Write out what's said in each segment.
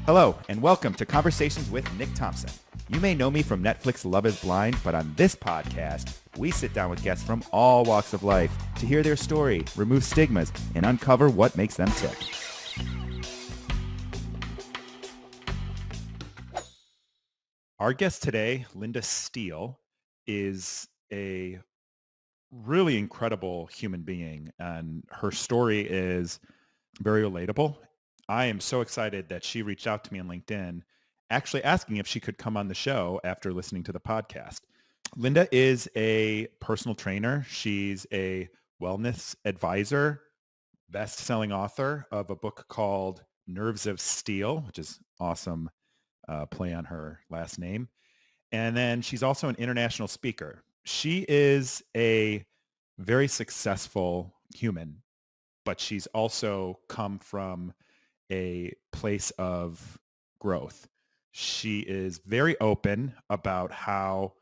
Hello, and welcome to Conversations with Nick Thompson. You may know me from Netflix Love is Blind, but on this podcast, we sit down with guests from all walks of life to hear their story, remove stigmas, and uncover what makes them tick. Our guest today, Linda Steele, is a really incredible human being, and her story is very relatable. I am so excited that she reached out to me on LinkedIn, actually asking if she could come on the show after listening to the podcast. Linda is a personal trainer. She's a wellness advisor, best-selling author of a book called Nerves of Steel, which is awesome play on her last name. And then she's also an international speaker. She is a very successful human, but she's also come from a place of growth. She is very open about how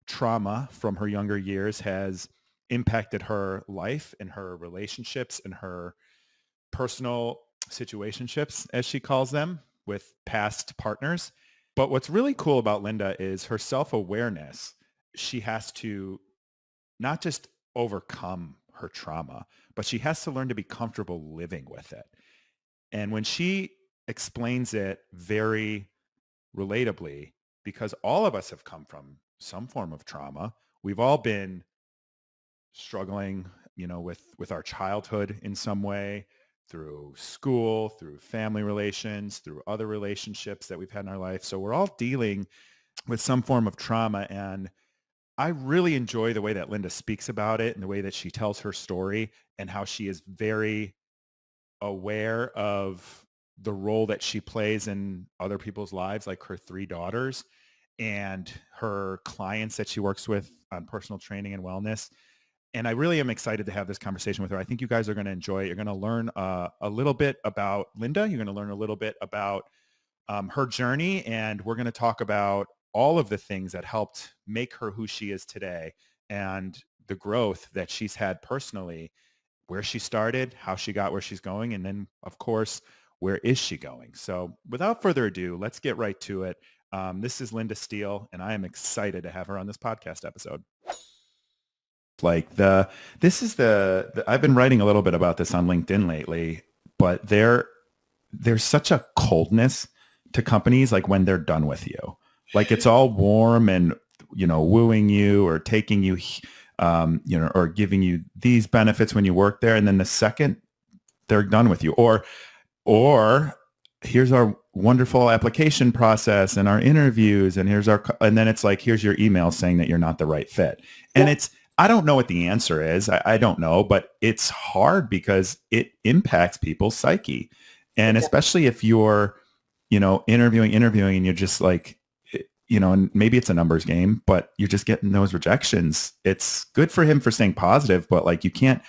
trauma from her younger years has impacted her life and her relationships and her personal situationships, as she calls them, with past partners. But what's really cool about Linda is her self-awareness. She has to not just overcome her trauma, but she has to learn to be comfortable living with it. And when she explains it very relatably, because all of us have come from some form of trauma, we've all been struggling, with our childhood in some way, through school, through family relations, through other relationships that we've had in our life. So we're all dealing with some form of trauma. And I really enjoy the way that Linda speaks about it and the way that she tells her story and how she is very aware of the role that she plays in other people's lives, like her 3 daughters and her clients that she works with on personal training and wellness. And I really am excited to have this conversation with her. I think you guys are going to enjoy it. You're going to learn a little bit about Linda. You're going to learn a little bit about her journey. And we're going to talk about all of the things that helped make her who she is today and the growth that she's had personally, where she started, how she got where she's going, and then, of course, where is she going? So without further ado, let's get right to it. This is Linda Steele, and I am excited to have her on this podcast episode. I've been writing a little bit about this on LinkedIn lately, but there's such a coldness to companies, like when they're done with you. Like it's all warm and, wooing you or taking you, or giving you these benefits when you work there. And then the second they're done with you, or here's our wonderful application process and our interviews, and and then it's like, here's your email saying that you're not the right fit. And I don't know what the answer is. I don't know, but it's hard because it impacts people's psyche. And especially if you're, interviewing and you're just like, and maybe it's a numbers game, but you're just getting those rejections. It's good for him for staying positive, but like you can't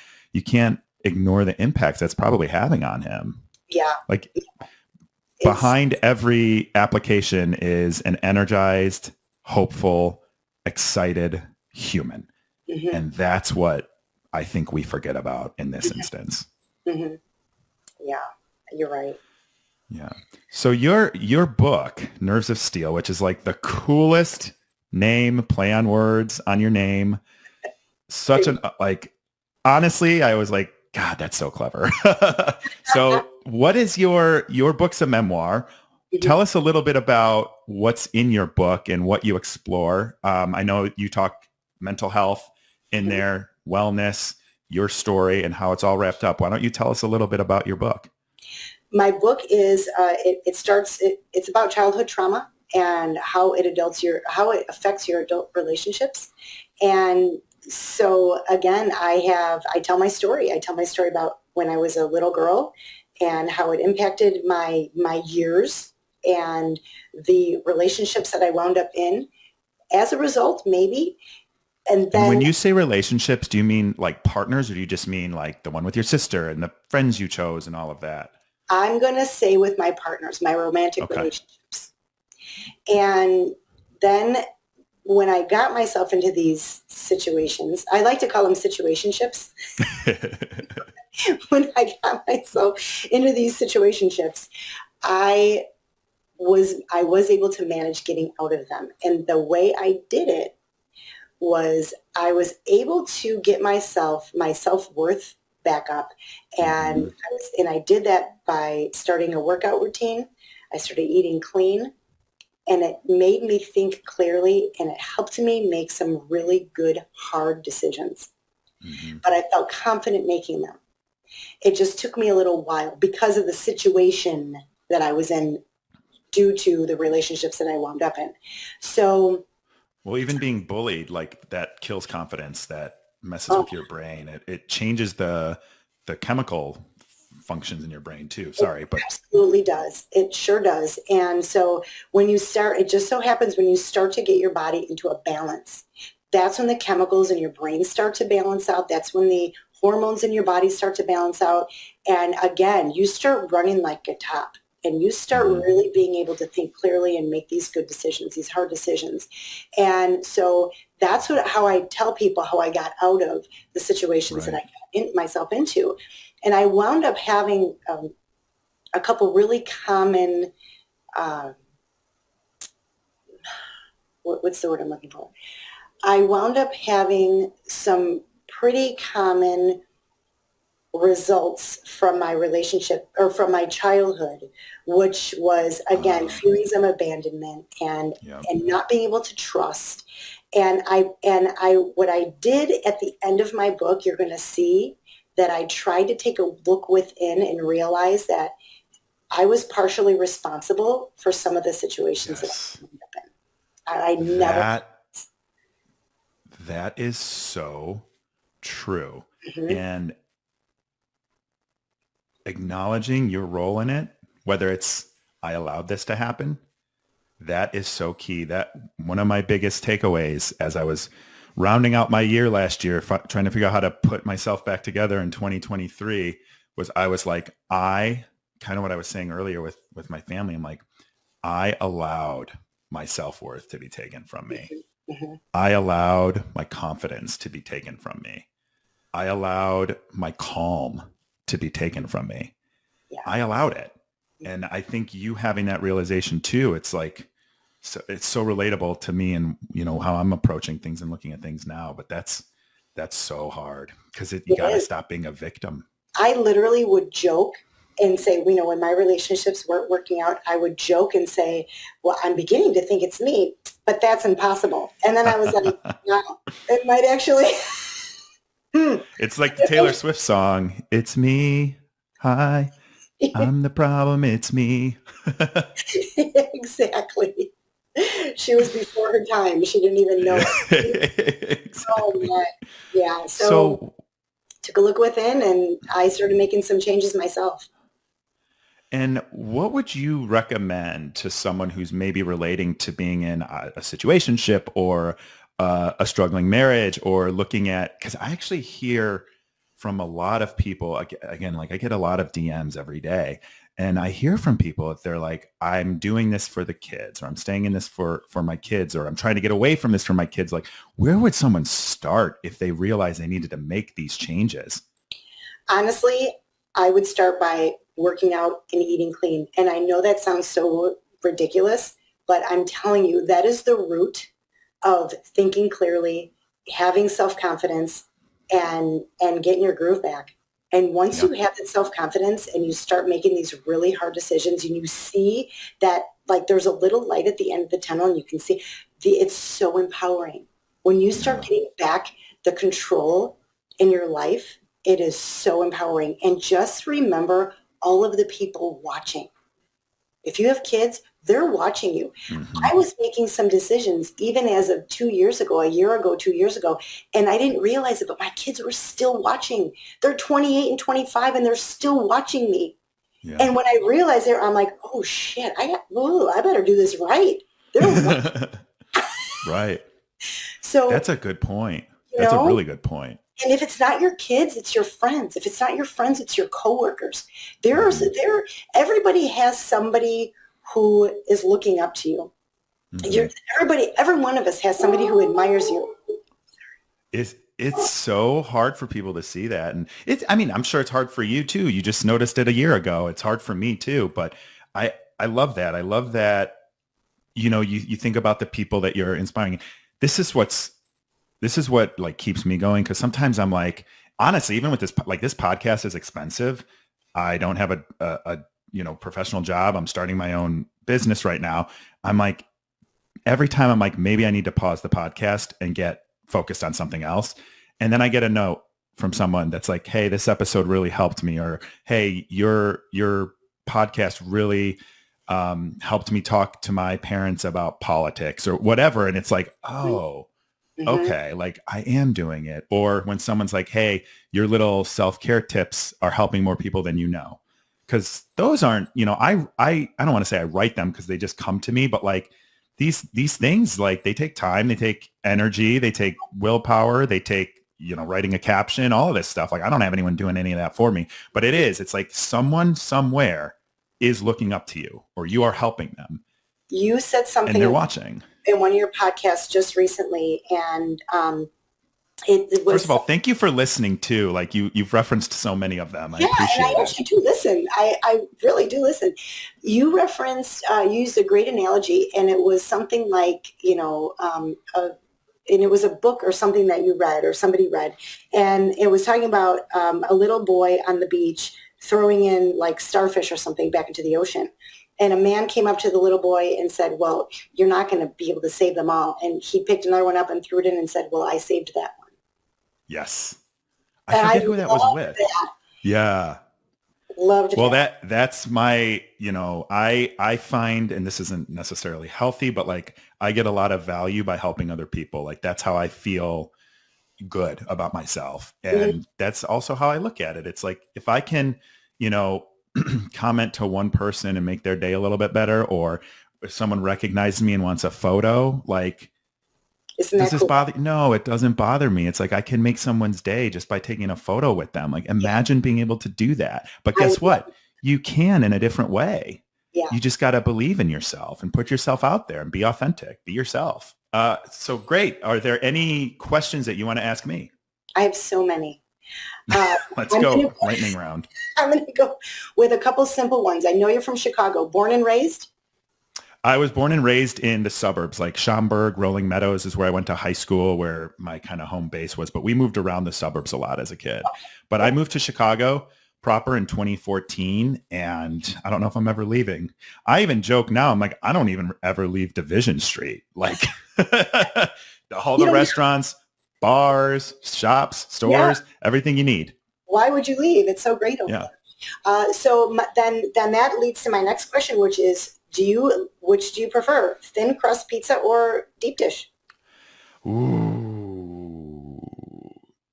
ignore the impacts that's probably having on him. Yeah. Like behind every application is an energized, hopeful, excited human. Mm-hmm. And that's what I think we forget about in this instance. Mm-hmm. Yeah, you're right. Yeah. So your book, Nerves of Steel, which is like the coolest name, play on words on your name. Honestly, I was like, God, that's so clever. So what is your book's a memoir? Mm-hmm. Tell us a little bit about what's in your book and what you explore. I know you talk mental health in there, wellness, your story, and how it's all wrapped up. Why don't you tell us a little bit about your book? My book is, it's about childhood trauma and how it affects your adult relationships. And so again, I tell my story. I tell my story about when I was a little girl and how it impacted my years and the relationships that I wound up in as a result, maybe. And when you say relationships, do you mean like partners, or do you just mean like the one with your sister and the friends you chose and all of that? I'm going to say with my partners, my romantic relationships. And then when I got myself into these situations, I like to call them situationships. When I got myself into these situationships, I I was able to manage getting out of them. And the way I did it was I was able to get my self-worth back up. And I did that by starting a workout routine. I started eating clean, and it made me think clearly, and it helped me make some really good, hard decisions. But I felt confident making them. It just took me a little while because of the situation that I was in due to the relationships that I wound up in. So, well, even being bullied, like that kills confidence, that messes with your brain. It changes the chemical functions in your brain too. Sorry, but absolutely does. It sure does. And so when you start, it just so happens when you start to get your body into a balance, that's when the chemicals in your brain start to balance out. That's when the hormones in your body start to balance out. And again, you start running like a top, and you start really being able to think clearly and make these good decisions, these hard decisions. And so that's how I tell people how I got out of the situations that I got myself into. And I wound up having a couple really common, what's the word I'm looking for? I wound up having some pretty common results from my relationship or from my childhood, which was, again, feelings of abandonment and not being able to trust. And what I did at the end of my book, you're going to see that I tried to take a look within and realize that I was partially responsible for some of the situations that I ended up in. I never. That is so true. And acknowledging your role in it, whether it's I allowed this to happen, that is so key. That one of my biggest takeaways as I was rounding out my year last year, trying to figure out how to put myself back together in 2023 was I was like, kind of what I was saying earlier with my family. I'm like, I allowed my self-worth to be taken from me. I allowed my confidence to be taken from me. I allowed my calm to be taken from me. I allowed it. And I think you having that realization too, it's like, so it's so relatable to me and, you know, how I'm approaching things and looking at things now, but that's so hard because you got to stop being a victim. I literally would joke and say, you know, when my relationships weren't working out, I would joke and say, well, I'm beginning to think it's me, but that's impossible. And then I was like, no, it might actually. It's like the Taylor Swift song. It's me. Hi. I'm the problem. It's me. Exactly. She was before her time. She didn't even know it. Exactly. Oh, yeah. So took a look within and I started making some changes myself. And what would you recommend to someone who's maybe relating to being in a situationship or a struggling marriage or looking at, because I actually hear from a lot of people, again, like I get a lot of DMs every day and I hear from people that they're like, I'm doing this for the kids or I'm staying in this for my kids or I'm trying to get away from this for my kids. Like, where would someone start if they realize they needed to make these changes? Honestly, I would start by working out and eating clean. And I know that sounds so ridiculous, but I'm telling you, that is the root of thinking clearly, having self-confidence, and getting your groove back. And once you have that self-confidence and you start making these really hard decisions and you see that like there's a little light at the end of the tunnel and you can see it's so empowering. When you start getting back the control in your life, it is so empowering. And just remember all of the people watching. If you have kids, they're watching you. I was making some decisions even as of 2 years ago, a year ago, 2 years ago, and I didn't realize it, but my kids were still watching. They're 28 and 25 and they're still watching me. And when I realized it, I'm like, oh shit, I better do this right. They're Right. So that's a good point. That's a really good point. And if it's not your kids, it's your friends. If it's not your friends, it's your coworkers. Everybody has somebody who is looking up to you. Every one of us has somebody who admires you. It's so hard for people to see that. And I'm sure it's hard for you too. You just noticed it a year ago. It's hard for me too. But I I love that. I love that, you think about the people that you're inspiring. This is what like keeps me going. Cause sometimes I'm like, honestly, even with this, like this podcast is expensive. I don't have a professional job. I'm starting my own business right now. I'm like, every time I'm like, maybe I need to pause the podcast and get focused on something else. And then I get a note from someone that's like, hey, this episode really helped me, or hey, your podcast really helped me talk to my parents about politics or whatever. And it's like, oh, okay, like I am doing it. Or when someone's like, hey, your little self-care tips are helping more people than you know. Because those aren't, I don't want to say I write them because they just come to me, but like these things, like they take time, they take energy, they take willpower, they take, writing a caption, all of this stuff. Like I don't have anyone doing any of that for me, but it's like someone somewhere is looking up to you, or you are helping them. You said something and they're watching in one of your podcasts just recently, and it was. First of all, thank you for listening too. Like you've referenced so many of them. I appreciate and I actually do listen. I really do listen. You referenced, used a great analogy, and it was something like, and it was a book or something that you read or somebody read. And it was talking about a little boy on the beach throwing in like starfish or something back into the ocean. And a man came up to the little boy and said, well, you're not going to be able to save them all. And he picked another one up and threw it in and said, well, I saved that one. Yes. I forget who that was with. That. Yeah. Loved well, that's my, I find, and this isn't necessarily healthy, but like I get a lot of value by helping other people. Like that's how I feel good about myself. And that's also how I look at it. It's like, if I can, comment to one person and make their day a little bit better, or if someone recognizes me and wants a photo, like, does this bother? No, it doesn't bother me. It's like I can make someone's day just by taking a photo with them. Like imagine being able to do that. But guess what? You can in a different way. Yeah. You just got to believe in yourself and put yourself out there and be authentic. Be yourself. So great. Are there any questions that you want to ask me? I have so many. Let's go. Lightning round. I'm going to go with a couple simple ones. I know you're from Chicago. Born and raised? I was born and raised in the suburbs, like Schaumburg, Rolling Meadows is where I went to high school, where my kind of home base was. But we moved around the suburbs a lot as a kid. But I moved to Chicago proper in 2014, and I don't know if I'm ever leaving. I even joke now, I'm like, I don't even ever leave Division Street. Like all the restaurants, bars, shops, stores, everything you need. Why would you leave? It's so great over there. So then that leads to my next question, which is, which do you prefer, thin crust pizza or deep dish? Ooh,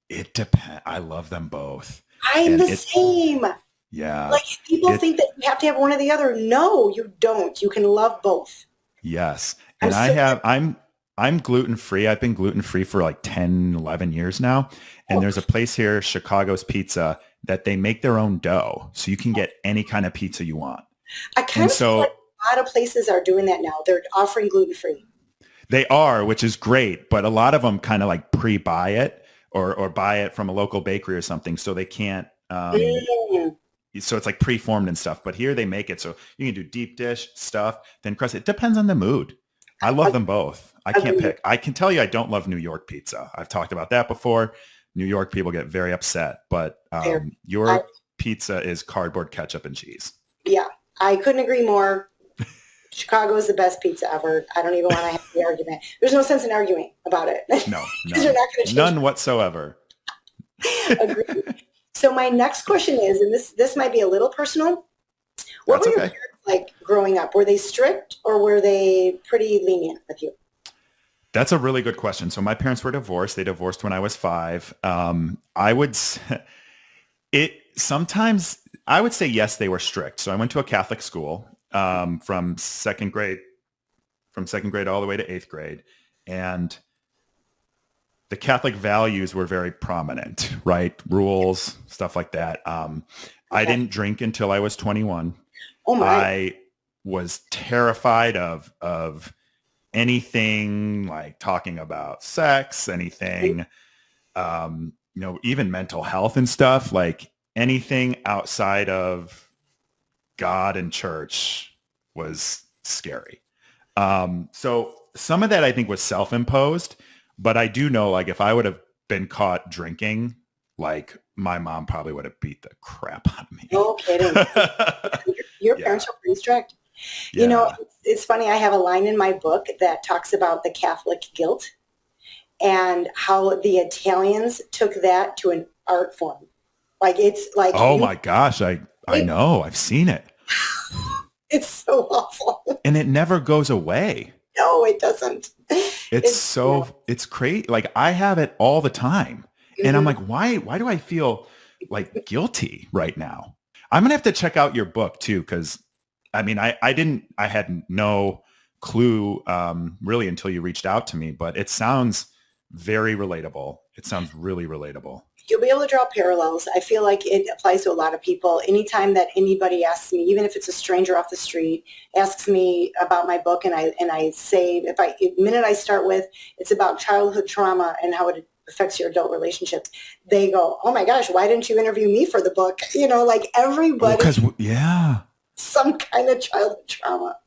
it depends. I love them both. I'm the same. Yeah. Like people think that you have to have one or the other. No, you don't. You can love both. Yes. And I'm gluten-free. I've been gluten-free for like 10, 11 years now. And there's a place here, Chicago's Pizza, that they make their own dough. So you can get any kind of pizza you want. I kind of feel like a lot of places are doing that now. They're offering gluten-free. They are, which is great. But a lot of them kind of like pre-buy it or buy it from a local bakery or something. So they can't, so it's like pre-formed and stuff. But here they make it. So you can do deep dish stuff, thin crust. It depends on the mood. I love them both. I can't pick. I can tell you I don't love New York pizza. I've talked about that before. New York people get very upset. But your pizza is cardboard, ketchup, and cheese. Yeah, I couldn't agree more. Chicago is the best pizza ever. I don't even want to have the argument. There's no sense in arguing about it. No, you're not going to none whatsoever. Agreed. So my next question is, and this might be a little personal. What were your parents like growing up? Were they strict or were they pretty lenient with you? That's a really good question. So my parents were divorced. They divorced when I was 5. I would say yes, they were strict. So I went to a Catholic school from second grade all the way to 8th grade. And the Catholic values were very prominent, right? Rules, stuff like that. I didn't drink until I was 21. Oh my. I was terrified of anything like talking about sex, anything, even mental health and stuff, like anything outside of God and church was scary. So some of that I think was self-imposed, but I do know like if I would have been caught drinking, like my mom probably would have beat the crap out of me. No kidding. Your parents are pretty strict. Yeah. You know, it's funny. I have a line in my book that talks about the Catholic guilt and how the Italians took that to an art form. Like it's like, oh my gosh, I know, I've seen it. It's so awful. And it never goes away. No, it doesn't. It's crazy. Like I have it all the time. And I'm like, why do I feel like guilty right now? I'm going to have to check out your book too. Cause I mean, I had no clue really until you reached out to me, but it sounds very relatable. It sounds really relatable. You'll be able to draw parallels. I feel like it applies to a lot of people. Anytime that anybody asks me, even if it's a stranger off the street, asks me about my book, and I say, the minute I start with, it's about childhood trauma and how it affects your adult relationships, they go, oh my gosh, why didn't you interview me for the book? You know, like everybody, some kind of childhood trauma.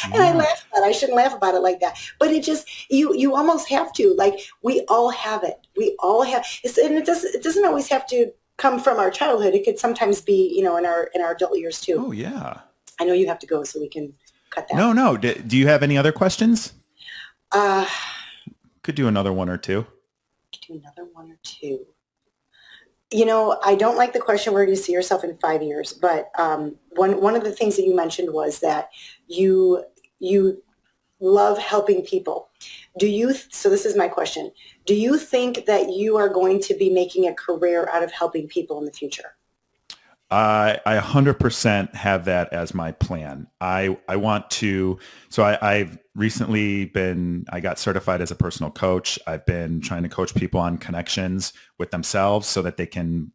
And I laugh at it. I shouldn't laugh about it like that. But it just, you almost have to. Like, we all have it. We all have, and it doesn't always have to come from our childhood. It could sometimes be, in our adult years too. Oh, yeah. I know you have to go, so we can cut that. No. Do you have any other questions? Could do another one or two. I don't like the question, where do you see yourself in 5 years? But one of the things that you mentioned was that you love helping people. So this is my question. Do you think that you are going to be making a career out of helping people in the future? I 100% have that as my plan. I want to, so I've recently I got certified as a personal coach. I've been trying to coach people on connections with themselves so that they can,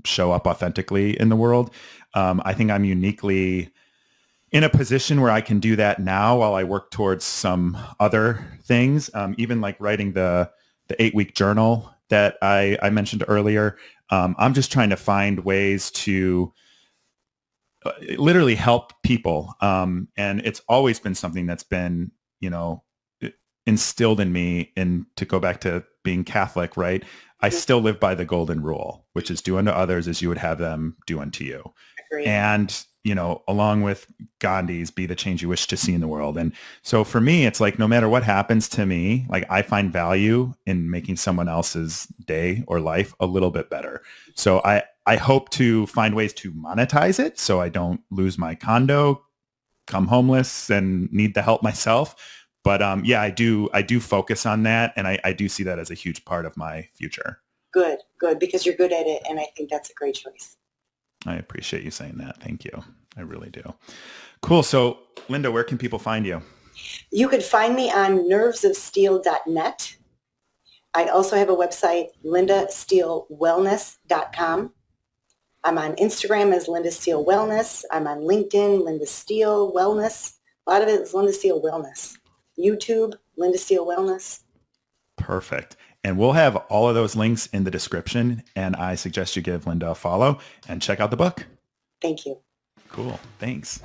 show up authentically in the world. I think I'm uniquely in a position where I can do that now while I work towards some other things, even like writing the 8-week journal that I mentioned earlier. I'm just trying to find ways to literally help people. And it's always been something that's been, instilled in me. And to go back to being Catholic, right? I still live by the golden rule, which is do unto others as you would have them do unto you. Agreed. And, along with Gandhi's, be the change you wish to see in the world. And so for me, it's like, no matter what happens to me, like I find value in making someone else's day or life a little bit better. So I hope to find ways to monetize it so I don't lose my condo, come homeless, and need the help myself. But I do focus on that. And I do see that as a huge part of my future. Good, because you're good at it. And I think that's a great choice. I appreciate you saying that. Thank you. I really do. Cool. So Linda, where can people find you? You could find me on nervesofsteel.net. I also have a website, lindasteelewellness.com. I'm on Instagram as Linda Steele Wellness. I'm on LinkedIn, Linda Steele Wellness. A lot of it is Linda Steele Wellness. YouTube, Linda Steele Wellness. Perfect. And we'll have all of those links in the description. And I suggest you give Linda a follow and check out the book. Thank you. Cool. Thanks.